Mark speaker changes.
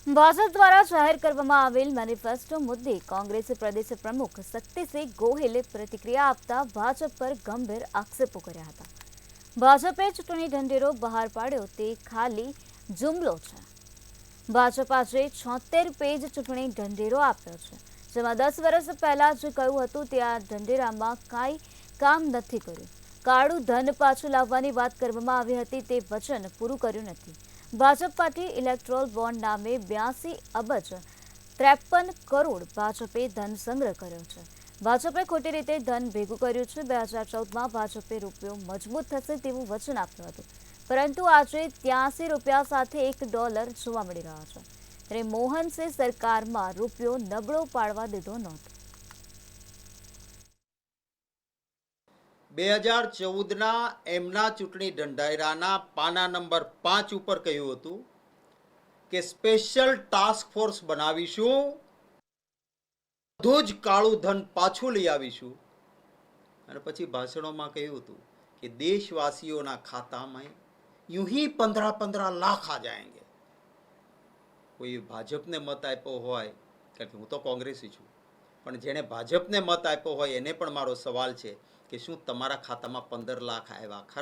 Speaker 1: ભાજપ દ્વારા જાહેર કરવામાં આવેલ મેનિફેસ્ટો મુદ્દે કોંગ્રેસ પ્રદેશ પ્રમુખ શક્તિસિંહ ગોહિલે પ્રતિક્રિયા આપતા ભાજપ પર ગંભીર આક્ષેપો કર્યા હતા. ભાજપે ચૂંટણી ઢંઢેરો બહાર પાડ્યો તે ખાલી જુમલો છે. ભાજપ આજે 76 પેજ ચૂંટણી ઢંઢેરો આપ્યો છે, જેમાં 10 વર્ષ પહેલા જે કહ્યું હતું તે આ ઢંઢેરામાં કાંઈ કામ નથી કર્યું. કાળું ધન પાછું લાવવાની વાત કરવામાં આવી હતી તે વચન પૂરું કર્યું નથી. ભાજપ પાર્ટી ઇલેક્ટ્રોલ બોન્ડ નામે 82 અબજ 53 કરોડ ભાજપે ધન સંગ્રહ કર્યો છે. ભાજપે ખોટી રીતે ધન ભેગું કર્યું છે. 2014માં ભાજપે રૂપિયો મજબૂત થશે તેવું વચન આપ્યું હતું, પરંતુ આજે 83 રૂપિયા સાથે $1 જોવા મળી રહ્યો છે. ત્યારે મોહનસિંહ સરકારમાં રૂપિયો નબળો પાડવા દીધો નહોતો.
Speaker 2: 2014ના એમના ચૂંટણી ઢંઢેરાના પાના નંબર 5 ઉપર કહ્યું હતું કે સ્પેશિયલ ટાસ્ક ફોર્સ બનાવીશું, બધું જ કાળું ધન પાછું લઈ આવીશું. અને પછી ભાષણોમાં કહ્યું હતું કે દેશવાસીઓના ખાતામાં यूं ही 15-15 लाख आ जाएंगे. કોઈ ભાજપને મત આપ્યો હોય, કારણ કે હું તો કોંગ્રેસી છું, પણ જેણે ભાજપને મત આપ્યો હોય એને પણ મારો સવાલ છે કે શું તમારા ખાતામાં 15 લાખ આવ્યા ખરા?